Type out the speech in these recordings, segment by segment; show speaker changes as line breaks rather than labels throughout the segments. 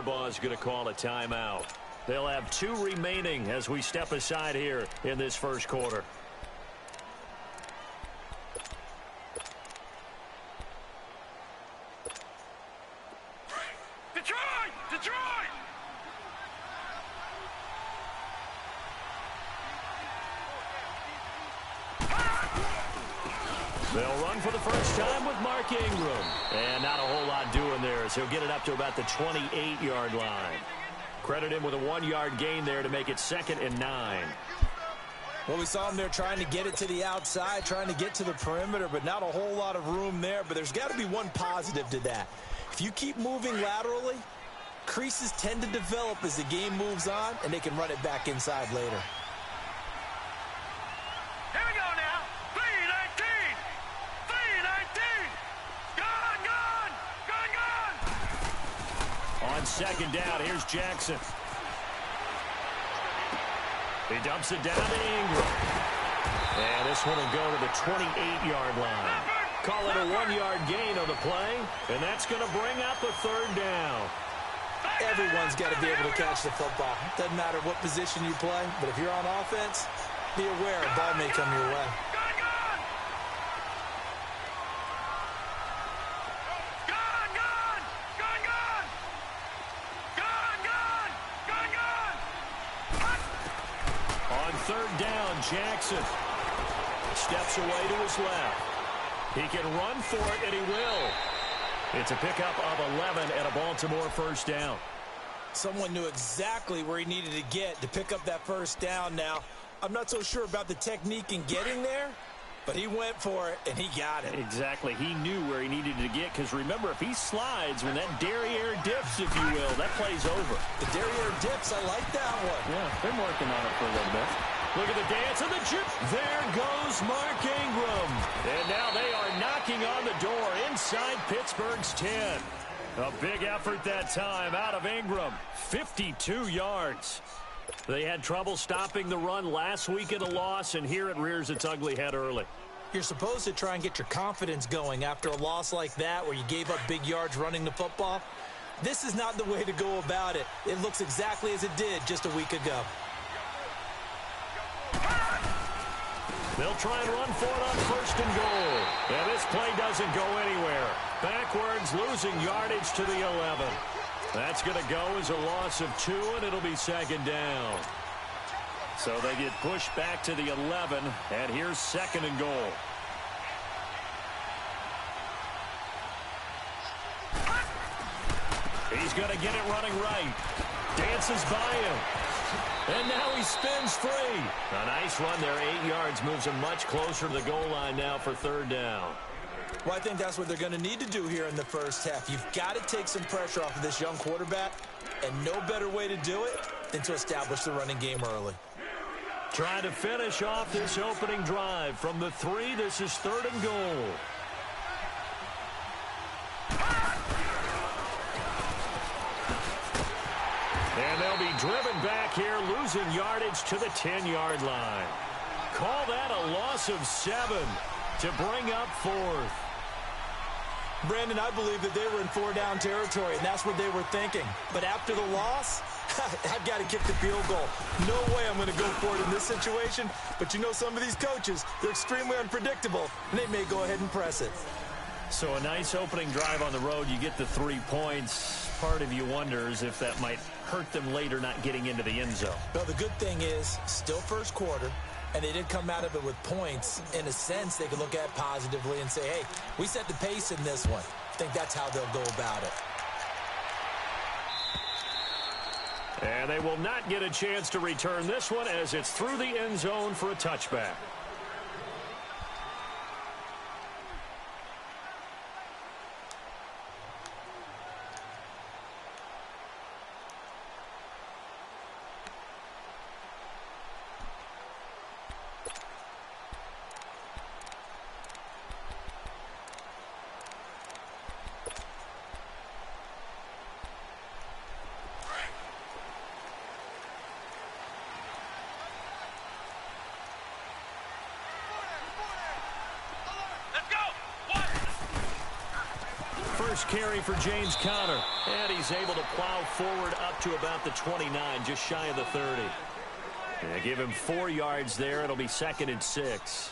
Harbaugh is going to call a timeout. They'll have 2 remaining as we step aside here in this first quarter.
They'll run for the first time with Mark Ingram. And not a whole lot doing there, as he'll get it up to about the 28-yard line. Credit him with a 1-yard gain there to make it 2nd and 9.
Well, we saw him there trying to get it to the outside, trying to get to the perimeter, but not a whole lot of room there. But there's got to be one positive to that. If you keep moving laterally, creases tend to develop as the game moves on, and they can run it back inside later.
Here we go now. 3-19. 3-19. Gone.
On 2nd down, here's Jackson. He dumps it down to Ingram. And this one will go to the 28-yard line. Call it a 1-yard gain on the play, and that's going to bring up the 3rd down.
Everyone's got to be able to catch the football. Doesn't matter what position you play, but if you're on offense, be aware a ball may come your way.
On 3rd down, Jackson steps away to his left. He can run for it, and he will. It's a pickup of 11 and a Baltimore first down.
Someone knew exactly where he needed to get to pick up that first down now. I'm not so sure about the technique in getting there, but he went for it, and he got it.
Exactly. He knew where he needed to get, because remember, if he slides, when that derriere dips, if you will, that play's over.
The derriere dips, I like that one.
Yeah, been working on it for a little bit. Look at the dance and the chip. There goes Mark Ingram. And now they are knocking on the door inside Pittsburgh's 10. A big effort that time out of Ingram. 52 yards. They had trouble stopping the run last week in a loss, and here it rears its ugly head early.
You're supposed to try and get your confidence going after a loss like that where you gave up big yards running the football. This is not the way to go about it. It looks exactly as it did just a week ago.
They'll try and run for it on 1st and goal. And this play doesn't go anywhere. Backwards, losing yardage to the 11. That's going to go as a loss of 2, and it'll be 2nd down. So they get pushed back to the 11, and here's 2nd and goal. He's going to get it running right. Dances by him. And now he spins free. A nice run there, 8 yards, moves him much closer to the goal line now for 3rd down.
Well, I think that's what they're going to need to do here in the first half. You've got to take some pressure off of this young quarterback, and no better way to do it than to establish the running game early.
Trying to finish off this opening drive from the 3. This is 3rd and goal. And they'll be driven back here, losing yardage to the 10-yard line. Call that a loss of 7 to bring up 4th.
Brandon, I believe that they were in 4-down territory, and that's what they were thinking. But after the loss, I've got to kick the field goal. No way I'm going to go for it in this situation. But you know, some of these coaches, they're extremely unpredictable, and they may go ahead and press it.
So a nice opening drive on the road. You get the 3 points. Part of you wonders if that might hurt them later not getting into the end zone.
Well, the good thing is, still first quarter, and they did come out of it with points. In a sense, they could look at it positively and say, hey, we set the pace in this one. I think that's how they'll go about it.
And they will not get a chance to return this one as it's through the end zone for a touchback.
first carry for James Conner. And he's able to plow forward up to about the 29, just shy of the 30. And give him 4 yards there. It'll be 2nd and 6.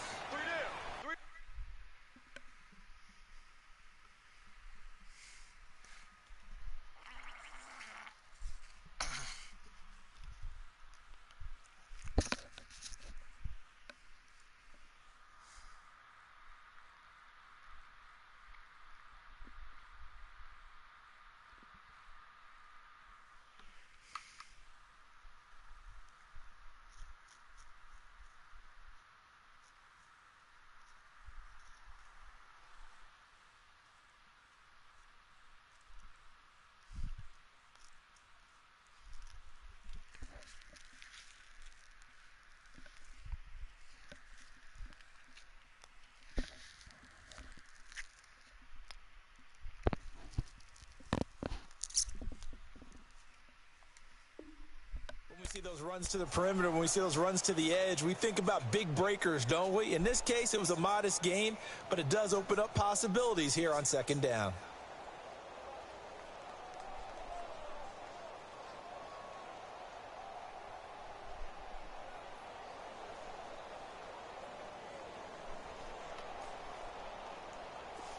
When we see those runs to the perimeter, when we see those runs to the edge, we think about big breakers, don't we? In this case, it was a modest gain, but it does open up possibilities here on 2nd down.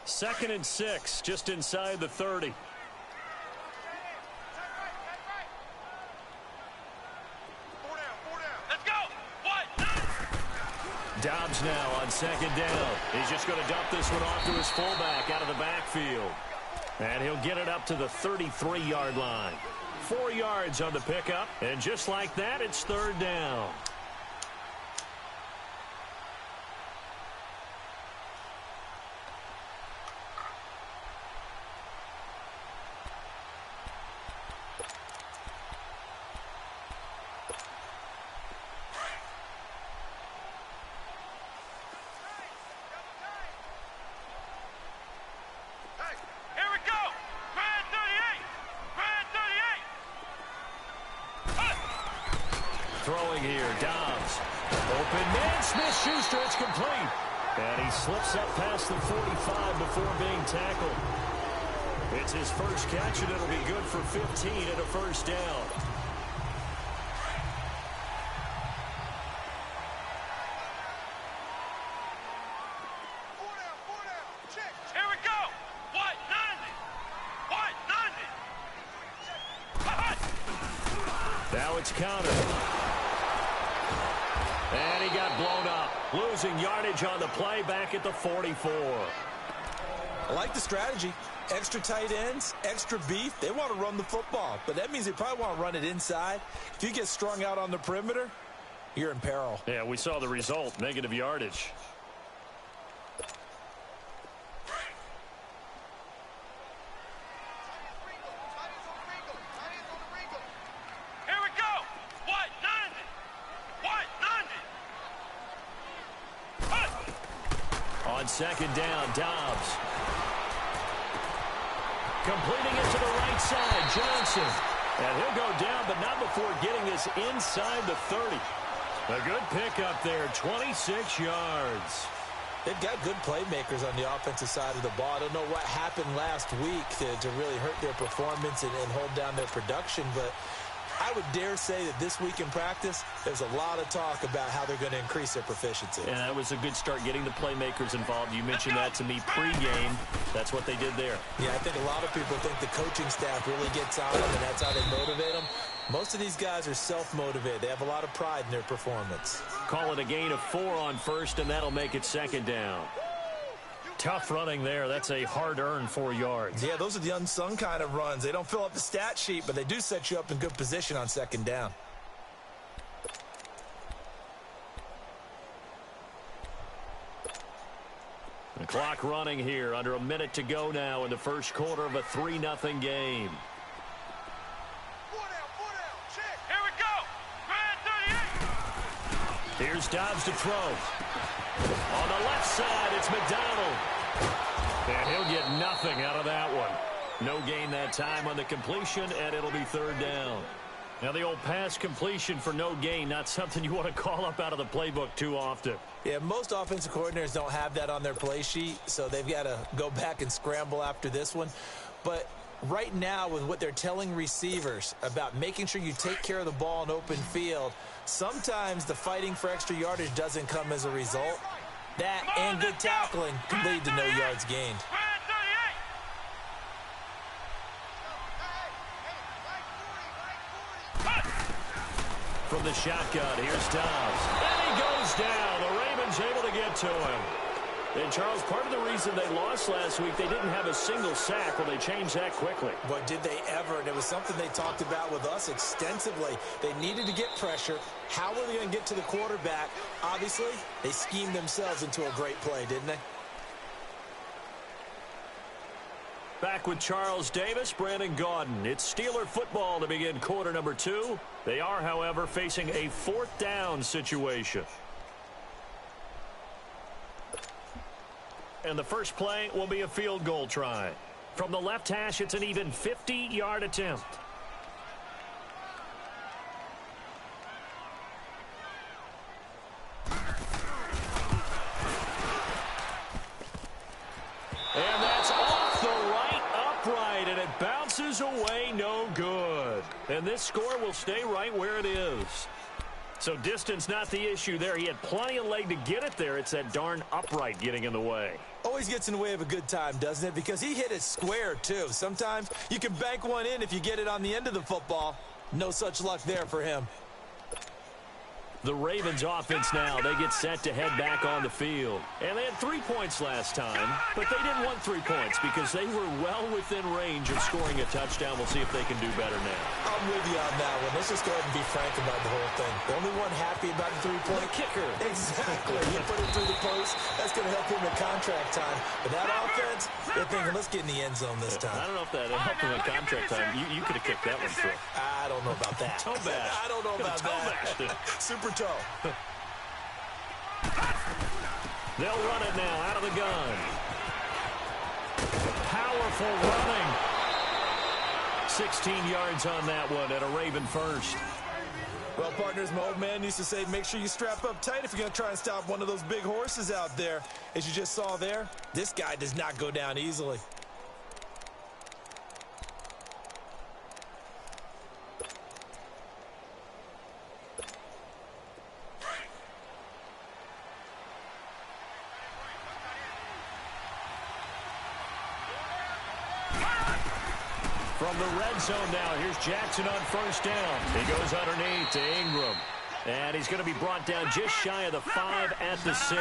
Second and 6, just inside the 30. Dobbs now on 2nd down. He's just going to dump this one off to his fullback out of the backfield. And he'll get it up to the 33-yard line. 4 yards on the pickup. And just like that, it's 3rd down. Throwing here, Dobbs. Open man, Smith-Schuster, it's complete. And he slips up past the 45 before being tackled. It's his first catch, and it'll be good for 15 and a 1st down.
Here we go. What? 90.
Now it's counted. And he got blown up. Losing yardage on the play back at the 44.
I like the strategy. Extra tight ends, extra beef. They want to run the football, but that means they probably want to run it inside. If you get strung out on the perimeter, you're in peril.
Yeah, we saw the result, negative yardage. On 2nd down, Dobbs. Completing it to the right side, Johnson. And he'll go down, but not before getting this inside the 30. A good pickup there, 26 yards.
They've got good playmakers on the offensive side of the ball. I don't know what happened last week to really hurt their performance and hold down their production, but I would dare say that this week in practice, there's a lot of talk about how they're going to increase their proficiency.
And that was a good start, getting the playmakers involved. You mentioned that to me pregame. That's what they did there.
Yeah, I think a lot of people think the coaching staff really gets on them, and that's how they motivate them. Most of these guys are self-motivated. They have a lot of pride in their performance.
Call it a gain of 4 on 1st, and that'll make it 2nd down. Tough running there. That's a hard-earned 4 yards.
Yeah, those are the unsung kind of runs. They don't fill up the stat sheet, but they do set you up in good position on 2nd down.
The clock running here. Under a minute to go now in the first quarter of a 3-0 game.
Here we go.
Here's Dobbs to throw. On the left side, it's McDonald. And he'll get nothing out of that one. No gain that time on the completion, and it'll be 3rd down.
Now the old pass completion for no gain, not something you want to call up out of the playbook too often.
Yeah, most offensive coordinators don't have that on their play sheet, so they've got to go back and scramble after this one. But right now, with what they're telling receivers about making sure you take care of the ball in open field, sometimes the fighting for extra yardage doesn't come as a result. That and good tackling can lead to no yards gained.
From the shotgun, here's Dobbs. And he goes down. The Ravens able to get to him. And, Charles, part of the reason they lost last week, they didn't have a single sack. Well, they changed that quickly.
But did they ever? And it was something they talked about with us extensively. They needed to get pressure. How were they going to get to the quarterback? Obviously, they schemed themselves into a great play, didn't they?
Back with Charles Davis, Brandon Gaudin. It's Steeler football to begin quarter number 2. They are, however, facing a 4th down situation. And the first play will be a field goal try. From the left hash, it's an even 50-yard attempt. And that's off the right upright, and it bounces away no good. And this score will stay right where it is. So distance not the issue there. He had plenty of leg to get it there. It's that darn upright getting in the way.
Always gets in the way of a good time, doesn't it? Because he hit it square, too. Sometimes you can bank one in if you get it on the end of the football. No such luck there for him.
The Ravens offense now, they get set to head back on the field. And they had 3 points last time, but they didn't want 3 points because they were well within range of scoring a touchdown. We'll see if they can do better now.
I'm with you on that one. Let's just go ahead and be frank about the whole thing. The only one happy about the 3-point
kicker.
Exactly. You put it through the post. That's going to help him in contract time. But that offense, they're thinking, let's get in the end zone this time.
I don't know if that helped him in contract time. You could have kicked that one through.
I don't know about that.
Toe bash.
I don't know about that. Super toe.
They'll run it now out of the gun. Powerful running. 16 yards on that one and a Raven first.
Well, partners, my old man used to say, make sure you strap up tight if you're going to try and stop one of those big horses out there. As you just saw there, this guy does not go down easily.
From the red zone now, here's Jackson on first down. He goes underneath to Ingram. And he's going to be brought down just shy of the 5 at the 6.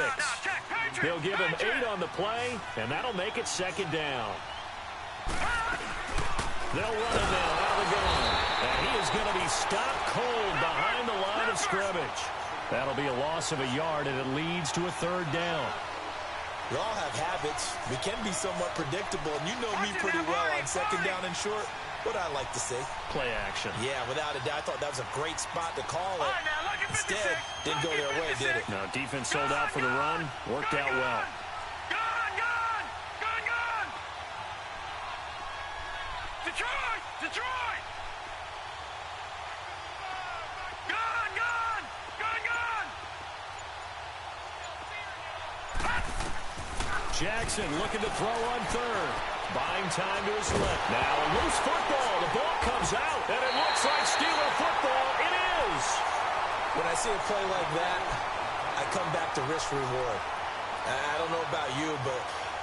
They'll give him 8 on the play, and that'll make it second down. They'll run it now out of the gun. And he is going to be stopped cold behind the line of scrimmage. That'll be a loss of a yard, and it leads to a 3rd down.
We all have habits. We can be somewhat predictable, and you know me pretty well on 2nd down and short. What I like to see.
Play action.
Yeah, without a doubt. I thought that was a great spot to call it. Instead, didn't go their way, did it?
No, defense sold out for the run. Worked out well.
Gun! Detroit! Gun!
Jackson looking to throw on 3rd. Buying time to his left. Now a loose football. The ball comes out, and it looks like Steeler football. It is.
When I see a play like that, I come back to risk reward. I don't know about you, but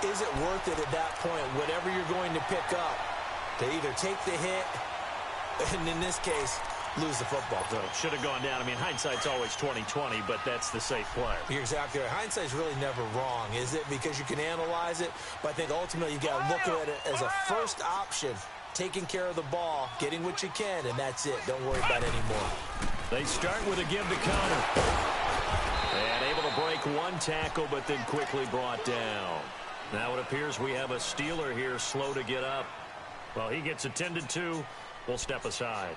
is it worth it at that point, whatever you're going to pick up, to either take the hit, and in this case, lose the football?
So should have gone down. I mean, hindsight's always 20/20, but that's the safe play.
You're exactly right. Hindsight's really never wrong, is it? Because you can analyze it, but I think ultimately you got to look at it as a first option, taking care of the ball, getting what you can, and that's it. Don't worry about it anymore.
They start with a give to counter. And able to break one tackle, but then quickly brought down. Now it appears we have a Steeler here slow to get up. Well, he gets attended to. We'll step aside.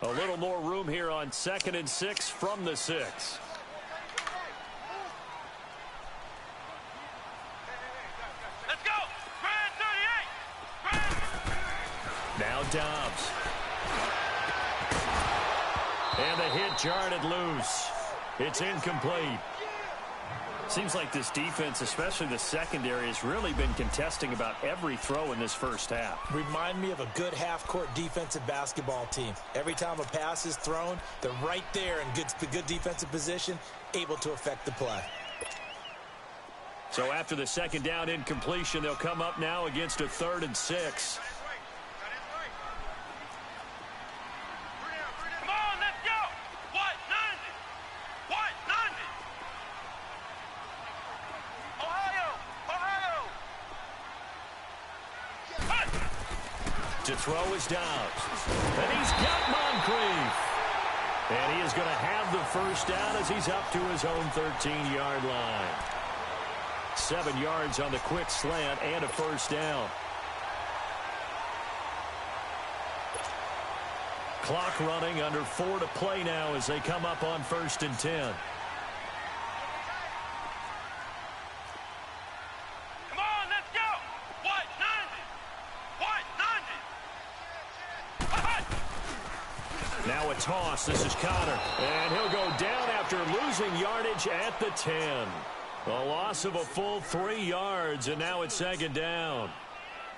A little more room here on 2nd and 6 from the 6.
Let's go! Brand 38!
Dobbs. And the hit jarred it loose. It's incomplete. Seems like this defense, especially the secondary, has really been contesting about every throw in this first half.
Remind me of a good half-court defensive basketball team. Every time a pass is thrown, they're right there in good defensive position, able to affect the play.
So after the second down incompletion, they'll come up now against a 3rd and 6.
Come on, let's go. What? 90. What? 90. Ohio.
To throw is Dobbs. And he's got Moncrief. And he is going to have the first down as he's up to his own 13-yard line. 7 yards on the quick slant and a first down. Clock running, under 4 to play now as they come up on 1st and 10.
Come on, let's go. What? 90. What? 90.
Now a toss. This is Connor. And he'll go down after losing yardage at the 10. A loss of a full 3 yards, and now it's 2nd down.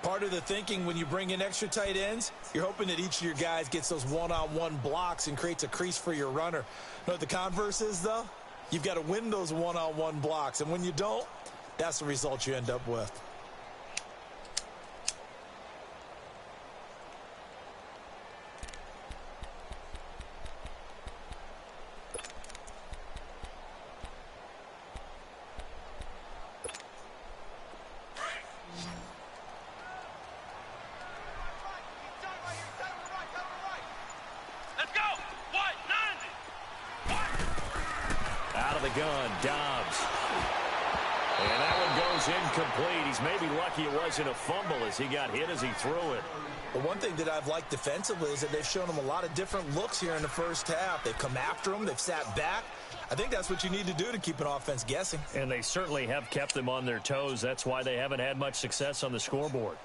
Part of the thinking when you bring in extra tight ends, you're hoping that each of your guys gets those one-on-one blocks and creates a crease for your runner. You know what the converse is, though? You've got to win those one-on-one blocks, and when you don't, that's the result you end up with.
Let's go. What? 90. What?
Out of the gun, Dobbs. And that one goes incomplete. He's maybe lucky it wasn't a fumble as he got hit as he threw it.
But one thing that I've liked defensively is that they've shown him a lot of different looks here in the first half. They've come after him. They've sat back. I think that's what you need to do to keep an offense guessing.
And they certainly have kept them on their toes. That's why they haven't had much success on the scoreboard.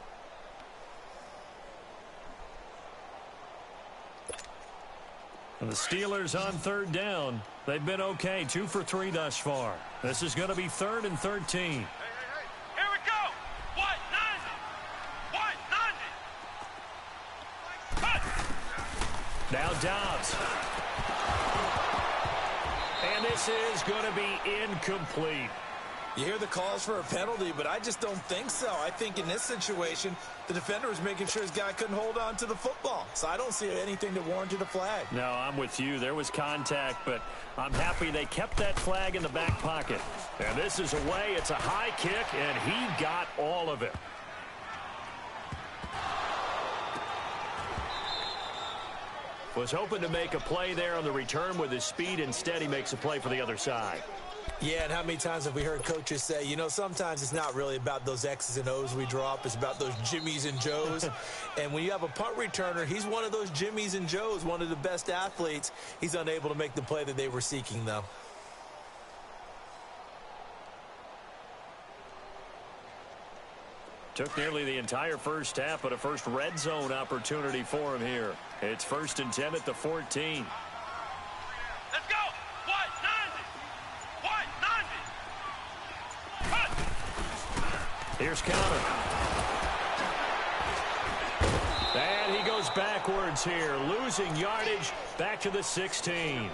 And the Steelers on 3rd down. They've been okay, 2 for 3 thus far. This is going to be 3rd and 13.
Here we go. What? 90. What? 90.
Now Dobbs. And this is going to be incomplete.
You hear the calls for a penalty, but I just don't think so. I think in this situation, the defender was making sure his guy couldn't hold on to the football. So I don't see anything that warranted a flag.
No, I'm with you. There was contact, but I'm happy they kept that flag in the back pocket. And this is away. It's a high kick, and he got all of it. Was hoping to make a play there on the return with his speed. Instead, he makes a play for the other side.
Yeah, and how many times have we heard coaches say, you know, sometimes it's not really about those X's and O's we drop. It's about those Jimmies and Joes. And when you have a punt returner, he's one of those Jimmies and Joes, one of the best athletes. He's unable to make the play that they were seeking, though.
Took nearly the entire first half, but a first red zone opportunity for him here. It's 1st and 10 at the 14.
Let's go. What? 90. What? 90.
Here's Connor. And he goes backwards here, losing yardage back to the 16.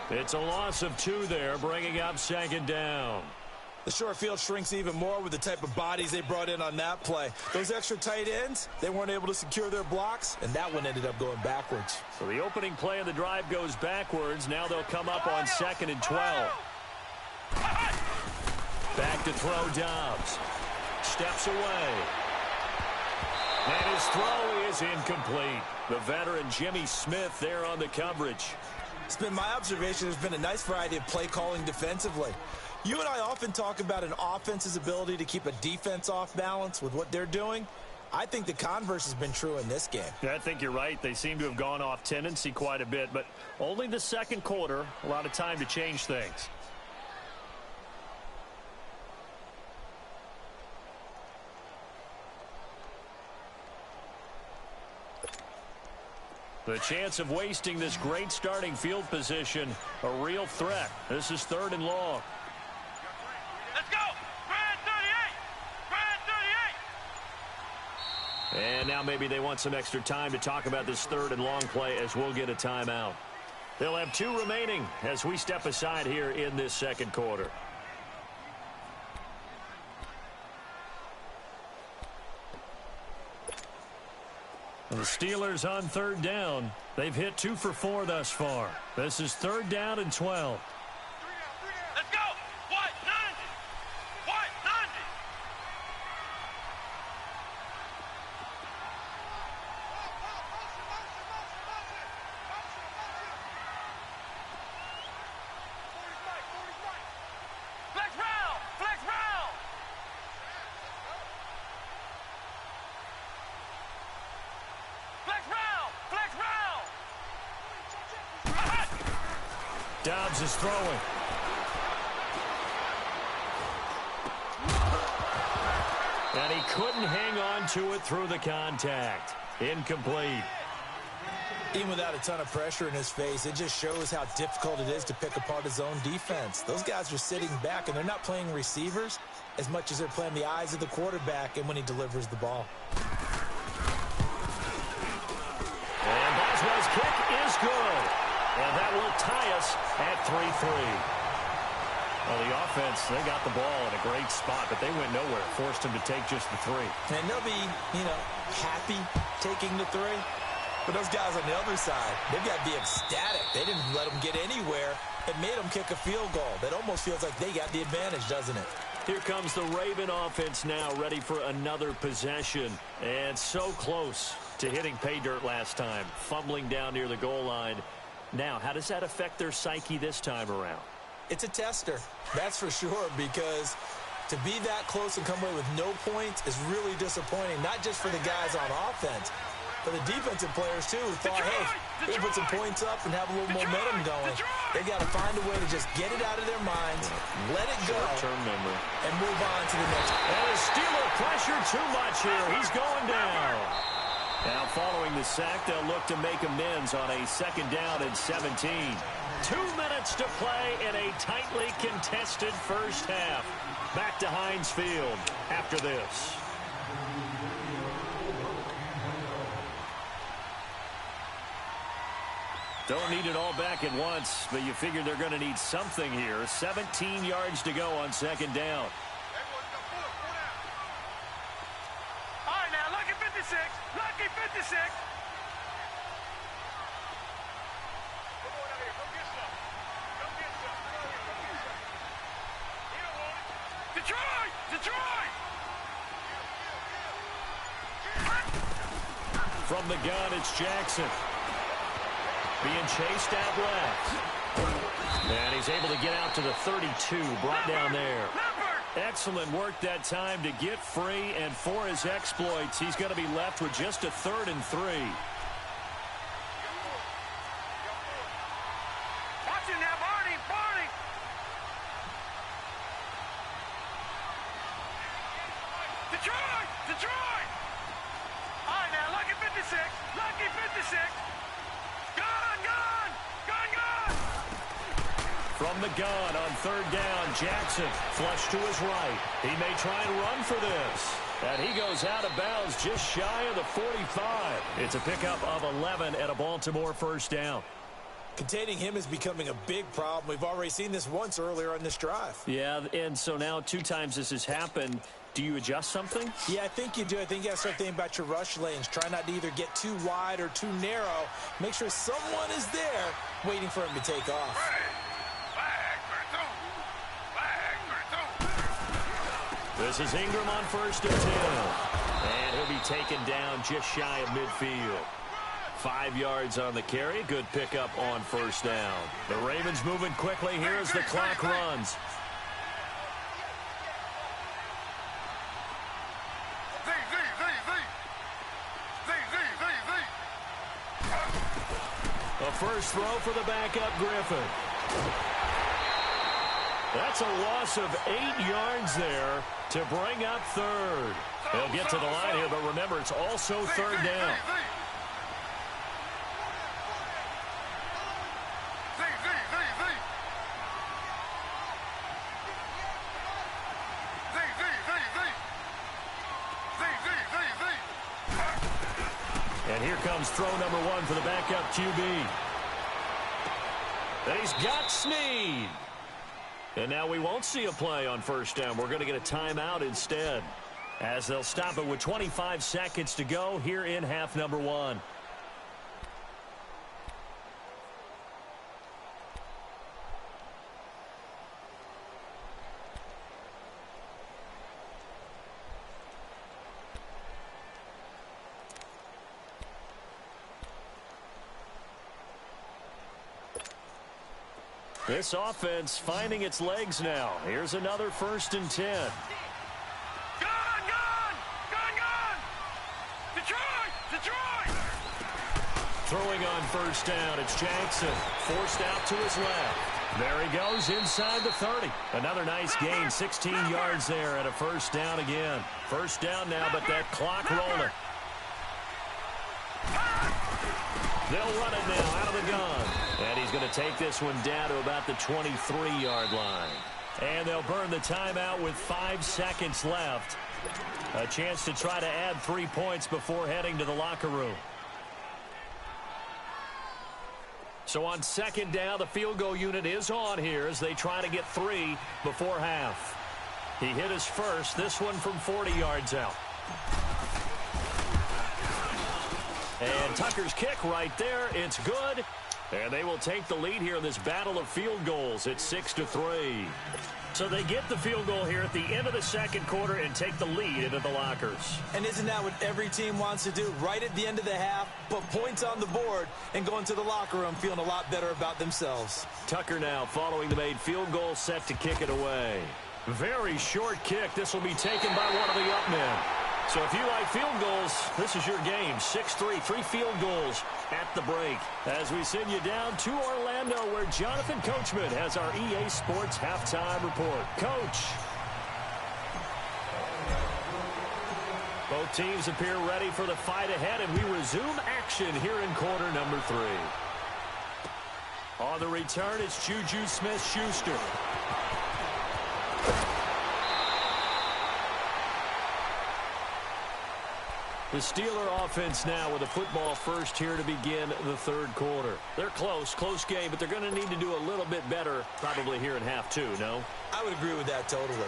It's a loss of 2 there, bringing up 2nd down.
The short field shrinks even more with the type of bodies they brought in on that play. Those extra tight ends, they weren't able to secure their blocks, and that one ended up going backwards.
So the opening play of the drive goes backwards. Now they'll come up on 2nd and 12. Back to throw Dobbs. Steps away. And his throw is incomplete. The veteran Jimmy Smith there on the coverage.
It's been my observation there's been a nice variety of play calling defensively. You and I often talk about an offense's ability to keep a defense off balance with what they're doing. I think the converse has been true in this game.
Yeah, I think you're right. They seem to have gone off tendency quite a bit, but only the second quarter, a lot of time to change things. The chance of wasting this great starting field position, a real threat. This is 3rd and long.
Let's go! Grand 38! Grand 38!
And now maybe they want some extra time to talk about this 3rd and long play as we'll get a timeout. They'll have 2 remaining as we step aside here in this 2nd quarter. The Steelers on 3rd down. They've hit 2 for 4 thus far. This is 3rd down and 12.
Let's go! What? 90! What? 90! Flex round! Flex round! Flex round! Flex round!
Dobbs is throwing. And he couldn't hang on to it through the contact. Incomplete.
Even without a ton of pressure in his face, it just shows how difficult it is to pick apart his own defense. Those guys are sitting back, and they're not playing receivers as much as they're playing the eyes of the quarterback and when he delivers the ball.
And Boswell's kick is good. And that will tie us at 3-3. Well, the offense, they got the ball in a great spot, but they went nowhere. Forced him to take just the 3.
And they'll be, happy taking the 3. But those guys on the other side, they've got to be ecstatic. They didn't let them get anywhere. It made them kick a field goal. That almost feels like they got the advantage, doesn't it?
Here comes the Raven offense now, ready for another possession. And so close to hitting pay dirt last time, fumbling down near the goal line. Now, how does that affect their psyche this time around?
It's a tester, that's for sure, because to be that close and come away with no points is really disappointing, not just for the guys on offense, but the defensive players, too, who thought, hey, we'll put some points up and have a little momentum going. They got to find a way to just get it out of their minds, let it go, and move on to the next.
And the Steeler pressure too much here. He's going down. Now, following the sack, they'll look to make amends on a 2nd down and 17. 2 minutes to play in a tightly contested first half. Back to Heinz Field after this. Don't need it all back at once, but you figure they're going to need something here. 17 yards to go on 2nd down.
All right, now, lucky 56. Lucky 56. Come on out here. Go get some. Come get some. Come out here. Go get some. You don't want it. Detroit! Detroit!
From the gun, it's Jackson. Being chased out left. And he's able to get out to the 32, brought down there. Excellent work that time to get free, and for his exploits, he's going to be left with just a 3rd and 3.
Watch it now, Barney! Barney! Detroit! Detroit! All right, now, lucky 56. Lucky 56. Gun! Gun! Gun! Gun!
From the gun on 3rd down, Jackson flush to his right. He may try and run for this. And he goes out of bounds just shy of the 45. It's a pickup of 11 at a Baltimore 1st down.
Containing him is becoming a big problem. We've already seen this once earlier on this drive.
Yeah, and so now 2 times this has happened. Do you adjust something?
Yeah, I think you do. I think you got to start thinking about your rush lanes. Try not to either get too wide or too narrow. Make sure someone is there waiting for him to take off.
This is Ingram on 1st and 10. And he'll be taken down just shy of midfield. 5 yards on the carry. Good pickup on 1st down. The Ravens moving quickly here as the clock runs. A first throw for the backup Griffin. That's a loss of 8 yards there to bring up 3rd. They'll get to the line here, but remember, it's also 3rd down. And here comes throw number 1 for the backup QB. He's got Snead. And now we won't see a play on first down. We're going to get a timeout instead, as they'll stop it with 25 seconds to go here in half number 1. This offense finding its legs now. Here's another 1st and 10.
Gone! Detroit!
Throwing on first down, it's Jackson. Forced out to his left. There he goes inside the 30. Another nice gain, 16 yards there at a first down again. First down now, but that clock rolling. They'll run it now out of the gun. And he's going to take this one down to about the 23-yard line. And they'll burn the timeout with 5 seconds left. A chance to try to add 3 points before heading to the locker room. So on second down, the field goal unit is on here as they try to get 3 before half. He hit his first, this one from 40 yards out. And Tucker's kick right there. It's good. And they will take the lead here in this battle of field goals. It's 6-3. So they get the field goal here at the end of the second quarter and take the lead into the lockers.
And isn't that what every team wants to do? Right at the end of the half, put points on the board, and go into the locker room feeling a lot better about themselves.
Tucker now following the made field goal, set to kick it away. Very short kick. This will be taken by one of the up men. So if you like field goals, this is your game. 6-3, 3 field goals at the break. As we send you down to Orlando, where Jonathan Coachman has our EA Sports halftime report. Coach. Both teams appear ready for the fight ahead, and we resume action here in quarter number 3. On the return, it's Juju Smith-Schuster. The Steeler offense now with a football first here to begin the third quarter. They're close game, but they're going to need to do a little bit better probably here in half 2, no?
I would agree with that totally.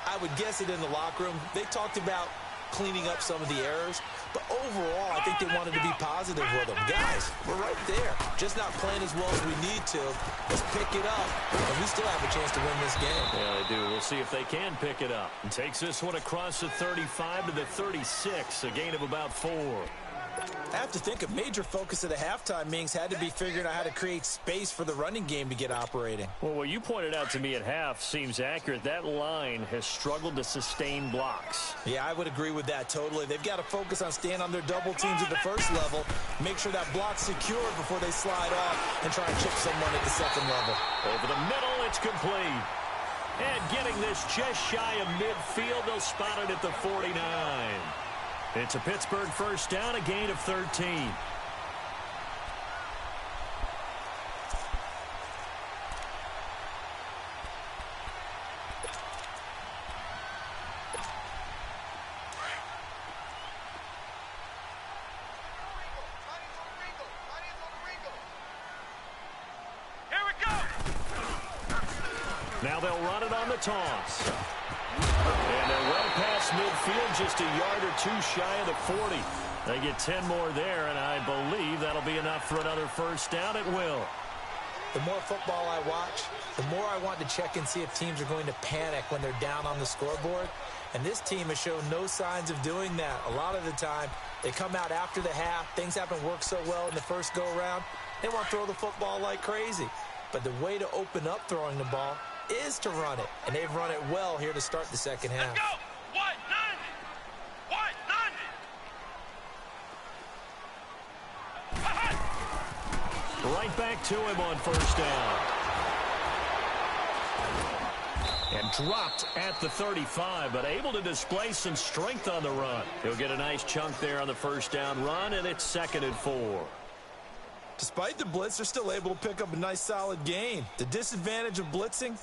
I would guess it in the locker room. They talked about cleaning up some of the errors, but overall, I think they wanted to be positive with them. Guys, we're right there. Just not playing as well as we need to. Let's pick it up, and we still have a chance to win this game.
Yeah, they do. We'll see if they can pick it up. And takes this one across the 35 to the 36, a gain of about 4.
I have to think a major focus of the halftime meetings had to be figuring out how to create space for the running game to get operating.
Well, what you pointed out to me at half seems accurate. That line has struggled to sustain blocks.
Yeah, I would agree with that totally. They've got to focus on staying on their double teams at the first level, make sure that block's secured before they slide off and try and chip someone at the second level.
Over the middle, it's complete. And getting this just shy of midfield, they'll spot it at the 49. It's a Pittsburgh first down, a gain of 13.
Here we go!
Now they'll run it on the toss. And they're well past midfield, just a yard or 2 shy of the 40. They get 10 more there, and I believe that'll be enough for another first down. It will.
The more football I watch, the more I want to check and see if teams are going to panic when they're down on the scoreboard. And this team has shown no signs of doing that. A lot of the time, they come out after the half. Things haven't worked so well in the first go-around. They want to throw the football like crazy. But the way to open up throwing the ball is to run it, and they've run it well here to start the second half.
Let's go! What? 90!
Right back to him on first down. And dropped at the 35, but able to display some strength on the run. He'll get a nice chunk there on the first down run, and it's 2nd and 4.
Despite the blitz, they're still able to pick up a nice solid gain. The disadvantage of blitzing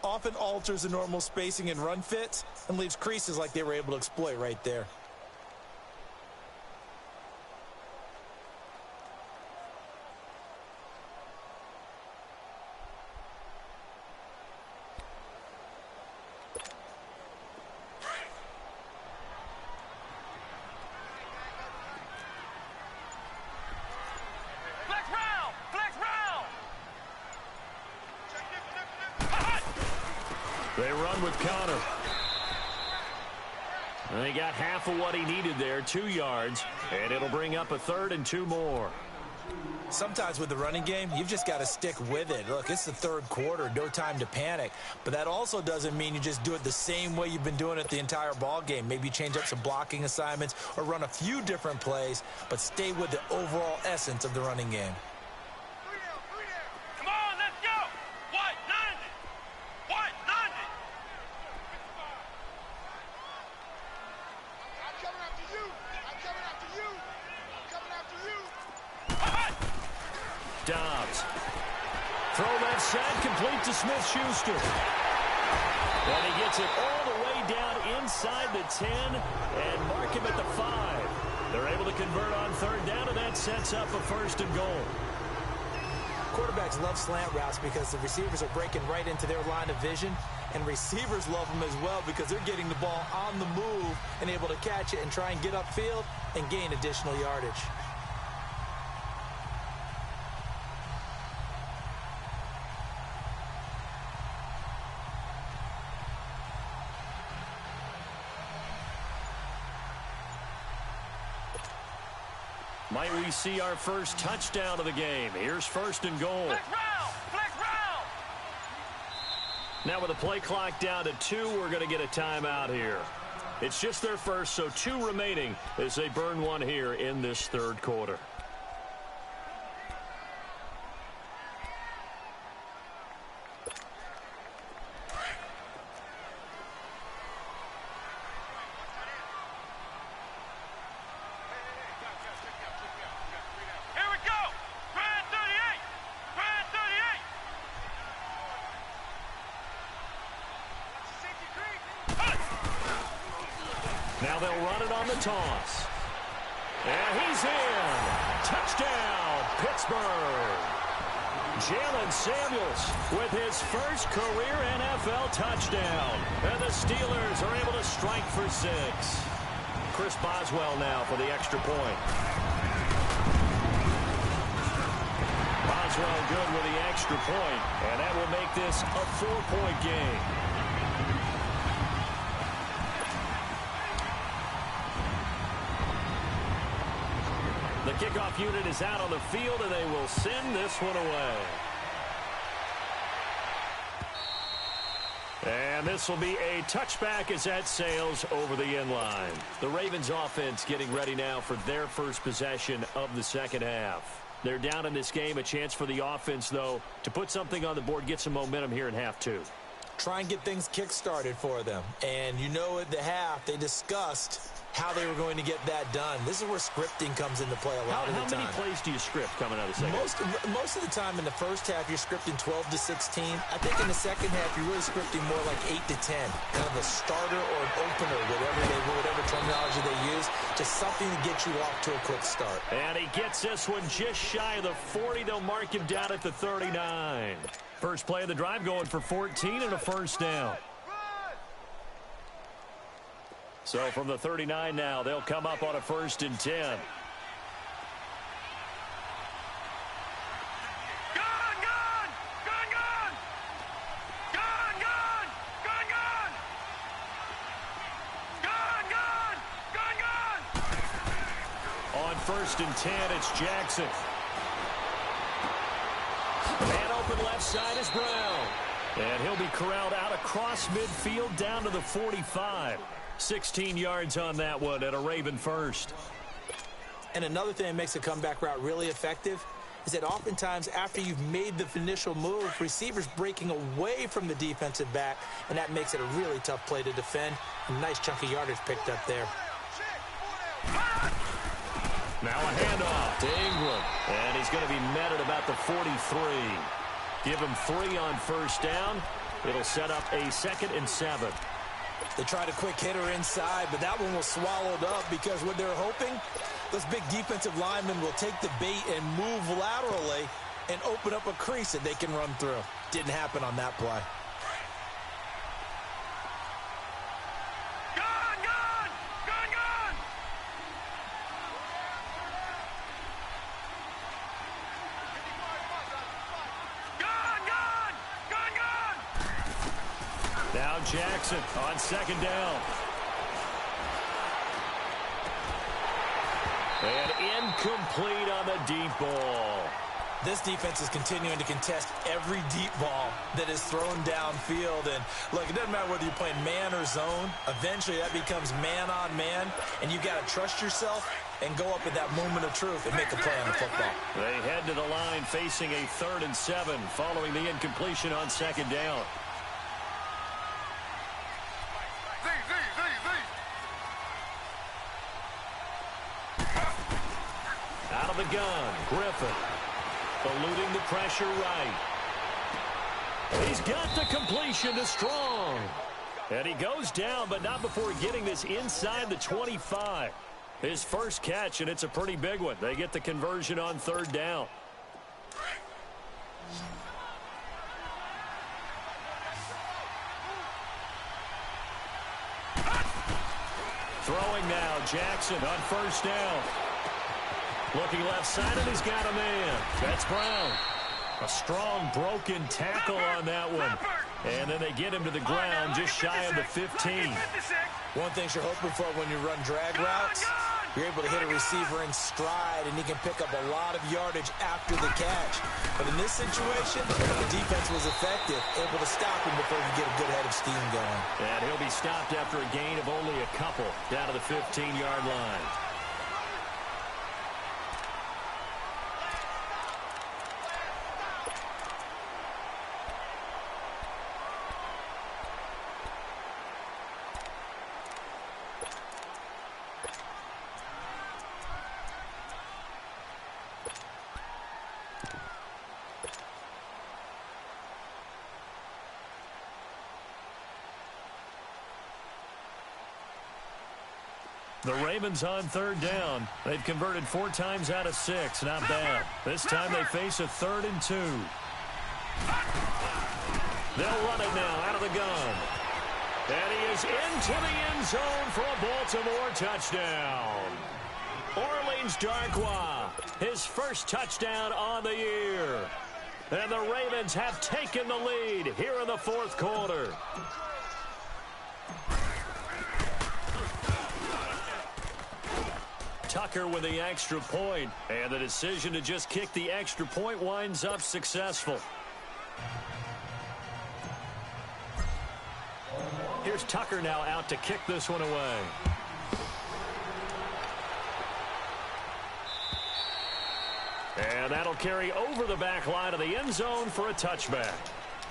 often alters the normal spacing and run fits and leaves creases like they were able to exploit right there.
They run with Connor. And he got half of what he needed there, 2 yards, and it'll bring up a 3rd and 2 more.
Sometimes with the running game, you've just got to stick with it. Look, it's the 3rd quarter, no time to panic. But that also doesn't mean you just do it the same way you've been doing it the entire ball game. Maybe change up some blocking assignments or run a few different plays, but stay with the overall essence of the running game.
Come on, let's go! White, 90! White, 90! I'm coming after you! I'm coming after you! I'm coming after you!
Dobbs. Throw left side, complete to Smith-Schuster. And he gets it all the way down inside the 10 and mark him at the 5. They're able to convert on 3rd down, and that sets up a 1st and goal.
Quarterbacks love slant routes because the receivers are breaking right into their line of vision, and receivers love them as well because they're getting the ball on the move and able to catch it and try and get upfield and gain additional yardage.
Might we see our first touchdown of the game? Here's 1st and goal.
Flex round! Flex round!
Now with the play clock down to 2, we're going to get a timeout here. It's just their first, so 2 remaining as they burn one here in this 3rd quarter.
Here we go! Brand 38! Brand 38!
Now they'll run it on the toss. And he's in. Touchdown, Pittsburgh. Jalen Samuels with his first career NFL touchdown. And the Steelers are able to strike for 6. Chris Boswell now for the extra point. Boswell good with the extra point, and that will make this a 4-point game. The kickoff unit is out on the field, and they will send this one away. And this will be a touchback as that sails over the end line. The Ravens offense getting ready now for their first possession of the second half. They're down in this game. A chance for the offense, though, to put something on the board, get some momentum here in half 2.
Try and get things kick-started for them. And you know at the half, they discussed how they were going to get that done. This is where scripting comes into play a lot of the time.
How many plays do you script coming out of the second half?
Most of the time in the first half, you're scripting 12 to 16. I think in the second half, you're really scripting more like 8 to 10. Kind of a starter or an opener, whatever terminology they use. Just something to get you off to a quick start.
And he gets this one just shy of the 40. They'll mark him down at the 39. First play of the drive going for 14 and a 1st down. So from the 39 now, they'll come up on a 1st and 10.
Gun, gun! Gun, gun! Gun, gun! Gun, gun! Gun, gun! Gun, gun!
On 1st and 10, it's Jackson. Man open left side is Brown. And he'll be corralled out across midfield down to the 45. 16 yards on that one and a Raven first.
And another thing that makes a comeback route really effective is that oftentimes after you've made the initial move, receivers breaking away from the defensive back, and that makes it a really tough play to defend. A nice chunk of yardage picked up there.
Now a handoff to Ingram, and he's going to be met at about the 43. Give him 3 on 1st down. It'll set up a 2nd and 7.
They tried a quick hitter inside, but that one was swallowed up because what they're hoping, those big defensive linemen will take the bait and move laterally and open up a crease that they can run through. Didn't happen on that play.
Gun, gun! Gun, gun! Gun, gun! Gun, gun!
Now Jackson on second down. And incomplete on the deep ball.
This defense is continuing to contest every deep ball that is thrown downfield. And, look, it doesn't matter whether you're playing man or zone. Eventually, that becomes man-on-man, and you've got to trust yourself and go up at that moment of truth and make a play on the football.
They head to the line facing a 3rd and 7 following the incompletion on second down. Out of the gun, Griffin. Eluding the pressure right. He's got the completion to Strong. And he goes down, but not before getting this inside the 25. His first catch, and it's a pretty big one. They get the conversion on 3rd down. Throwing now, Jackson on 1st down. Looking left side, and he's got a man. That's Brown. A strong broken tackle on that one. And then they get him to the ground just shy of the 15.
One thing you're hoping for when you run drag routes, you're able to hit a receiver in stride, and he can pick up a lot of yardage after the catch. But in this situation, the defense was effective, able to stop him before he get a good head of steam going.
And he'll be stopped after a gain of only a couple down to the 15-yard line. The Ravens on 3rd down. They've converted 4 times out of 6. Not bad. This time they face a 3rd and 2. They'll run it now out of the gun. And he is into the end zone for a Baltimore touchdown. Orleans Darkwa, his first touchdown on the year. And the Ravens have taken the lead here in the 4th quarter. Tucker with the extra point, and the decision to just kick the extra point winds up successful. Here's Tucker now out to kick this one away. And that'll carry over the back line of the end zone for a touchback.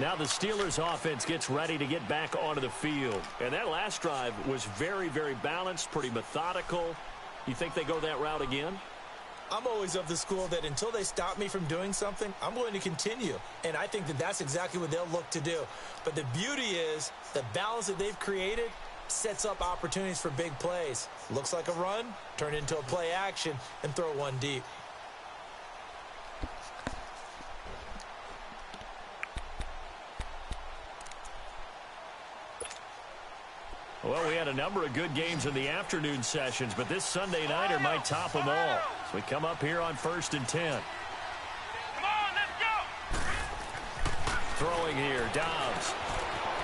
Now the Steelers offense gets ready to get back onto the field. And that last drive was very, very balanced, pretty methodical. You think they go that route again?
I'm always of the school that until they stop me from doing something, I'm going to continue. And I think that that's exactly what they'll look to do. But the beauty is the balance that they've created sets up opportunities for big plays. Looks like a run, turn into a play action, and throw one deep.
Well, we had a number of good games in the afternoon sessions, but this Sunday nighter might top them all. So we come up here on 1st and 10.
Come on, let's go!
Throwing here, Dobbs.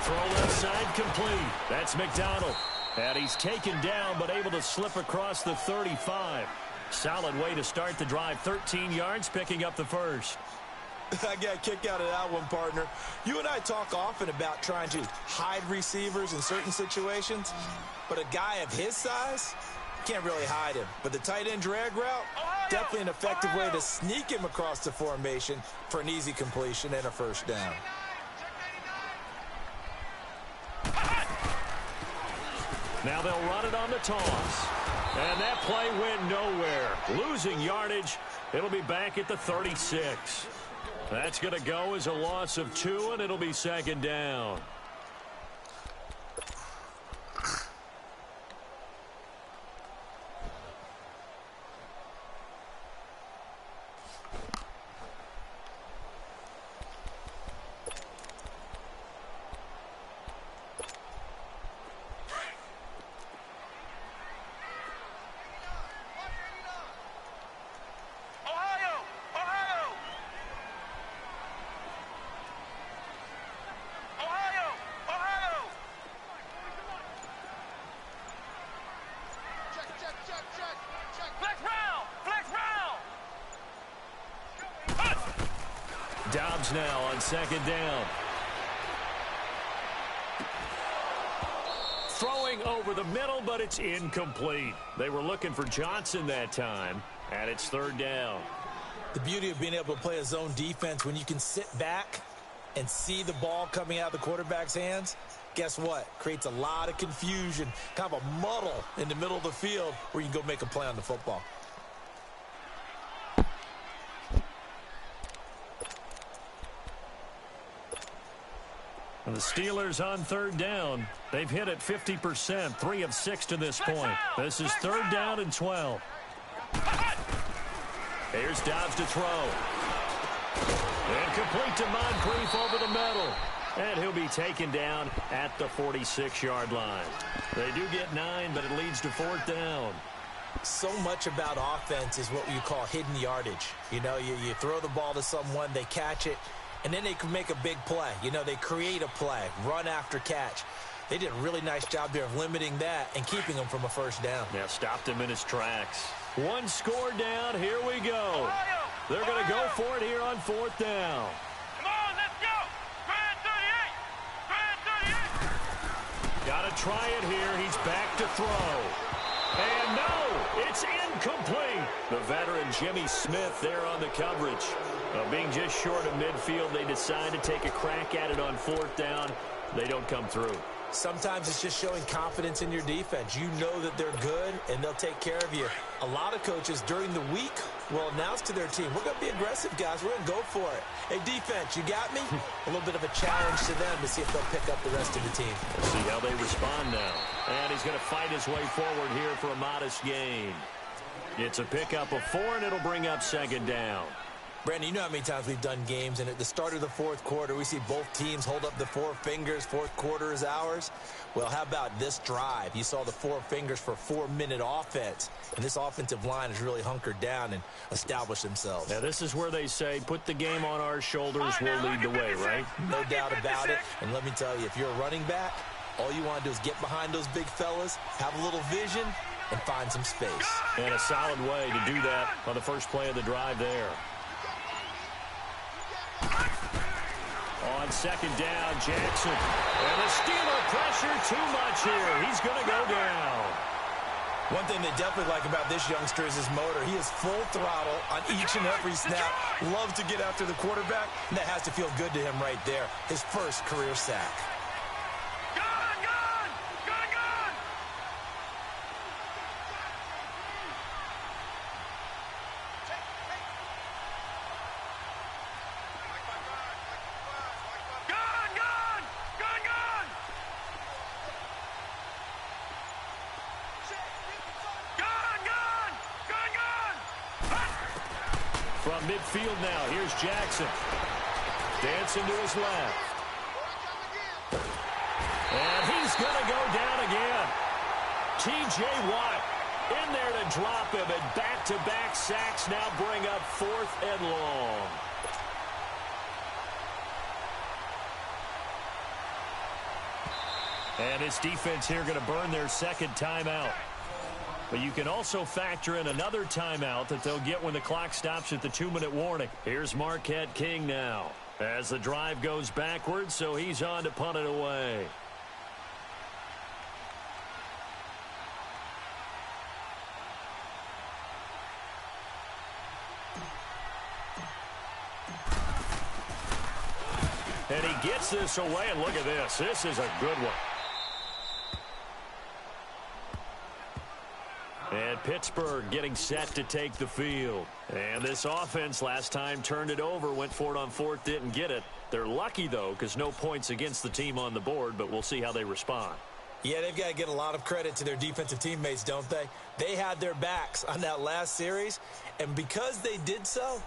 Throw left side complete. That's McDonald. And he's taken down, but able to slip across the 35. Solid way to start the drive. 13 yards, picking up the first.
I got a kick out of that one, partner. You and I talk often about trying to hide receivers in certain situations, but a guy of his size can't really hide him. But the tight end drag route, definitely an effective way to sneak him across the formation for an easy completion and a 1st down.
Now they'll run it on the toss. And that play went nowhere. Losing yardage. It'll be back at the 36. That's going to go as a loss of 2, and it'll be 2nd down.
Ohio!
Dobbs now on second down. Throwing over the middle, but it's incomplete. They were looking for Johnson that time, and it's third down.
The beauty of being able to play a zone defense when you can sit back and see the ball coming out of the quarterback's hands, guess what? Creates a lot of confusion, kind of a muddle in the middle of the field where you can go make a play on the football.
And the Steelers on third down. They've hit it 50%, 3 of 6 to this point. This is third down and 12. Here's Dobbs to throw. And complete to Moncrief over the middle. And he'll be taken down at the 46-yard line. They do get 9, but it leads to fourth down.
So much about offense is what you call hidden yardage. You know, you throw the ball to someone, they catch it, and then they can make a big play. You know, they create a play, run after catch. They did a really nice job there of limiting that and keeping him from a first down.
Yeah, stopped him in his tracks. One score down. Here we go. They're going to go for it here on fourth down.
Come on, let's go. Grand 38. Grand 38.
Got to try it here. He's back to throw. And no, it's incomplete. The veteran Jimmy Smith there on the coverage. Being just short of midfield, they decide to take a crack at it on fourth down. They don't come through.
Sometimes it's just showing confidence in your defense. You know that they're good, and they'll take care of you. A lot of coaches during the week will announce to their team, we're going to be aggressive, guys. We're going to go for it. Hey, defense, you got me? A little bit of a challenge to them to see if they'll pick up the rest of the team.
We'll see how they respond now. And he's going to fight his way forward here for a modest gain. It's a pickup of 4, and it'll bring up second down.
Brandon, you know how many times we've done games, and at the start of the fourth quarter, we see both teams hold up the 4 fingers, fourth quarter is ours. Well, how about this drive? You saw the 4 fingers for 4-minute offense, and this offensive line has really hunkered down and established themselves.
Now, this is where they say, put the game on our shoulders, we'll lead the way, right?
No doubt about it, and let me tell you, if you're a running back, all you want to do is get behind those big fellas, have a little vision, and find some space.
And a solid way to do that on the first play of the drive there. On second down, Jackson. And the Steeler pressure too much here. He's going to go down.
One thing they definitely like about this youngster is his motor. He is full throttle on each and every snap. Loves to get after the quarterback, and that has to feel good to him right there. His first career sack.
From midfield now, here's Jackson. Dancing to his left. And he's going to go down again. T.J. Watt in there to drop him, and back-to-back sacks now bring up 4th and long. And his defense here going to burn their second timeout. But you can also factor in another timeout that they'll get when the clock stops at the 2-minute warning. Here's Marquette King now as the drive goes backwards, so he's on to punt it away. And he gets this away, and look at this. This is a good one. And Pittsburgh getting set to take the field. And this offense last time turned it over, went for it on 4th, didn't get it. They're lucky, though, because no points against the team on the board, but we'll see how they respond.
Yeah, they've got to get a lot of credit to their defensive teammates, don't they? They had their backs on that last series, and because they did so,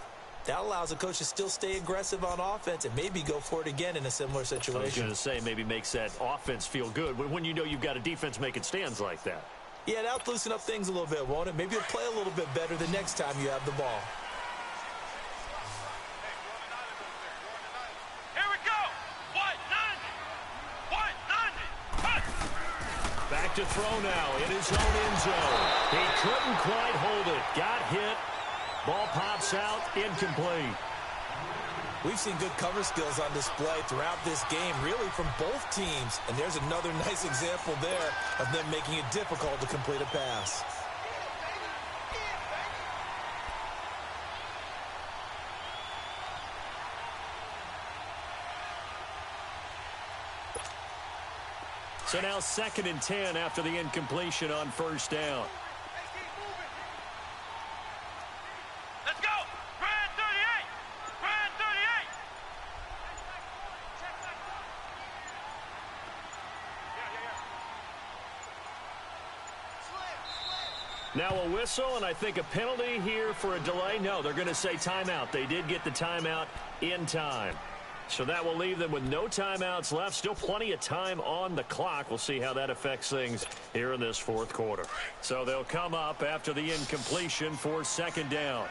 that allows the coach to still stay aggressive on offense and maybe go for it again in a similar situation.
I was going to say maybe makes that offense feel good when you know you've got a defense making stands like that.
Yeah, that'll loosen up things a little bit, won't it? Maybe you'll play a little bit better the next time you have the ball.
Here we go. White 90.
Back to throw now in his own end zone. He couldn't quite hold it. Got hit. Ball pops out. Incomplete.
We've seen good cover skills on display throughout this game, really from both teams. And there's another nice example there of them making it difficult to complete a pass.
So now 2nd and 10 after the incompletion on first down.
Let's go! Brand 38! Brand 38!
Now a whistle, and I think a penalty here for a delay. No, they're going to say timeout. They did get the timeout in time. So that will leave them with no timeouts left. Still plenty of time on the clock. We'll see how that affects things here in this 4th quarter. So they'll come up after the incompletion for 2nd down.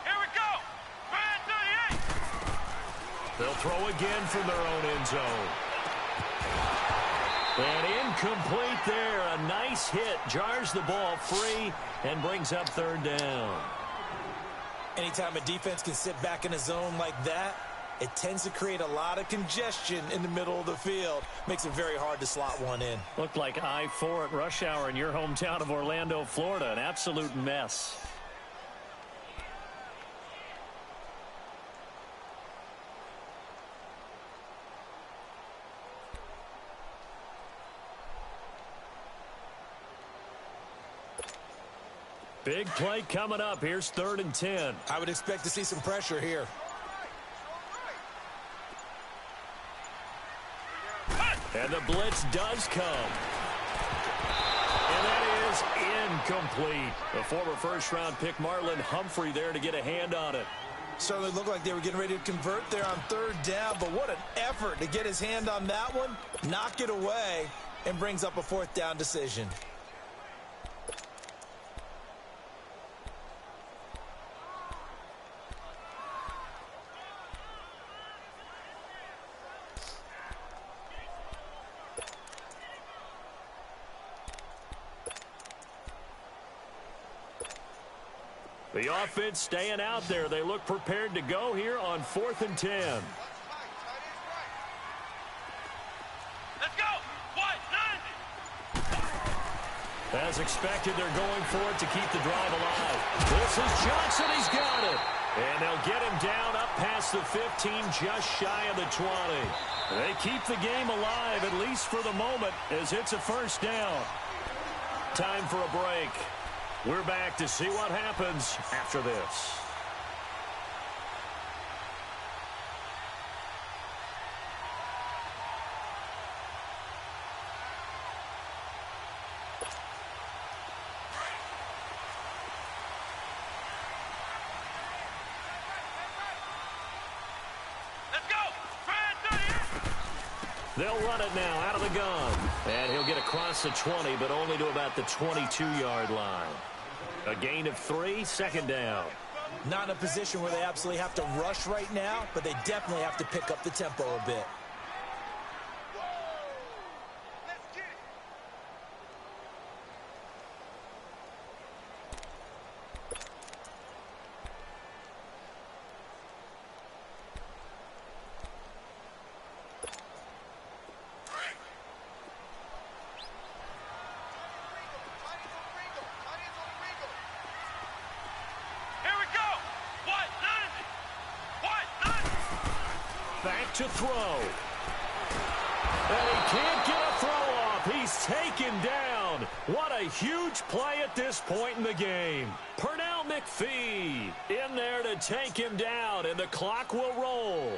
Here we go! Brand 38!
They'll throw again from their own end zone. And incomplete there. A nice hit. Jars the ball free and brings up 3rd down.
Anytime a defense can sit back in a zone like that, it tends to create a lot of congestion in the middle of the field. Makes it very hard to slot one in.
Looked like I-4 at rush hour in your hometown of Orlando, Florida. An absolute mess. Big play coming up. Here's 3rd and 10.
I would expect to see some pressure here.
And the blitz does come. And that is incomplete. The former first-round pick Marlon Humphrey there to get a hand on it.
Certainly looked like they were getting ready to convert there on 3rd down, but what an effort to get his hand on that one, knock it away, and brings up a 4th down decision.
The offense staying out there. They look prepared to go here on 4th and 10.
Let's go! White 90!
As expected, they're going for it to keep the drive alive. This is Johnson. He's got it. And they'll get him down up past the 15, just shy of the 20. They keep the game alive, at least for the moment, as it's a 1st down. Time for a break. We're back to see what happens after this.
Let's go! Brand 38!
They'll run it now out of the gun. And he'll get across the 20, but only to about the 22-yard line. A gain of 3, 2nd down.
Not in a position where they absolutely have to rush right now, but they definitely have to pick up the tempo a bit.
Let's get it! Here we go! White 90! White 90!
Back to throw. And he can't get a throw off. He's taken down. What a huge play at this point in the game. Pernell McPhee in there to take him down, and the clock will roll.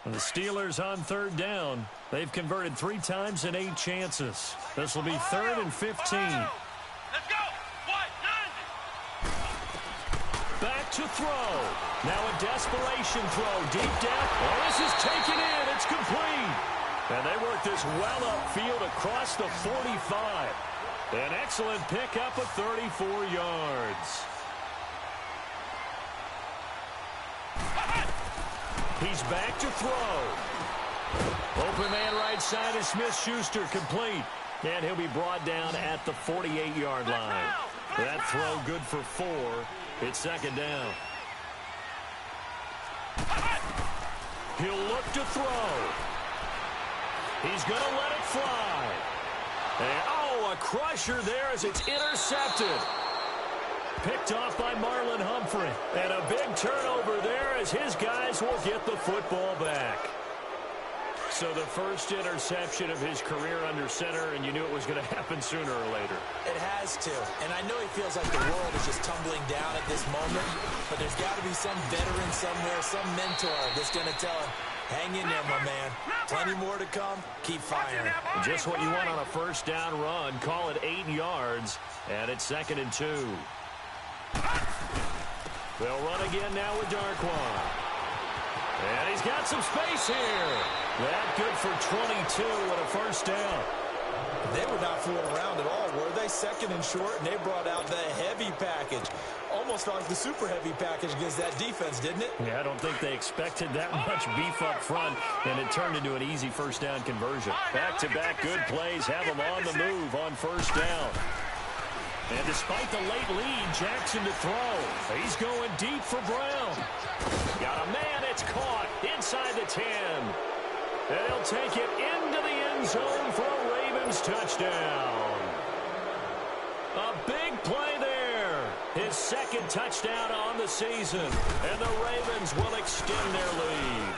The Steelers on 3rd down. They've converted 3 times in 8 chances. This will be 3rd and 15.
Let's go! White 90!
Back to throw. Now a desperation throw deep down. Oh, this is taken in. It's complete. And they work this well upfield across the 45. An excellent pickup of 34 yards. He's back to throw. Open man right side is Smith-Schuster, complete. And he'll be brought down at the 48-yard line. That throw good for 4. It's second down. He'll look to throw. He's going to let it fly. And, oh, a crusher there as it's intercepted. Picked off by Marlon Humphrey. And a big turnover there as his guys will get the football back. So the first interception of his career under center, and you knew it was going to happen sooner or later.
It has to. And I know he feels like the world is just tumbling down at this moment, but there's got to be some veteran somewhere, some mentor that's going to tell him, hang in there, my man. Plenty more to come. Keep firing.
Just what you want on a first down run. Call it 8 yards, and it's 2nd and 2. They'll run again now with Darquan. And he's got some space here. That good for 22 and a first down.
They were not fooling around at all, were they? 2nd and short, and they brought out the heavy package. Almost like the super heavy package against that defense, didn't it?
Yeah, I don't think they expected that much beef up front, and it turned into an easy first down conversion. Back-to-back good plays have them on the move on first down. And despite the late lead, Jackson to throw. He's going deep for Brown. Got a man, it's caught inside the 10. And he'll take it into the end zone for a Ravens touchdown. A big play there. His 2nd touchdown on the season. And the Ravens will extend their lead.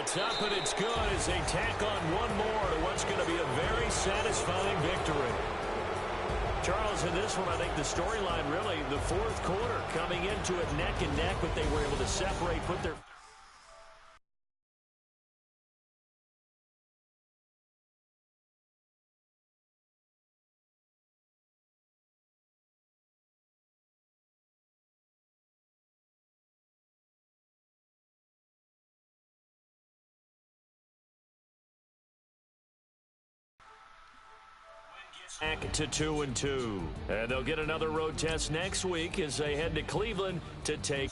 It's up and it's good as they tack on one more to what's going to be a very satisfying victory. Charles, in this one, I think the storyline really, the 4th quarter, coming into it neck and neck, but they were able to separate, put their... Back to 2-2. And they'll get another road test next week as they head to Cleveland to take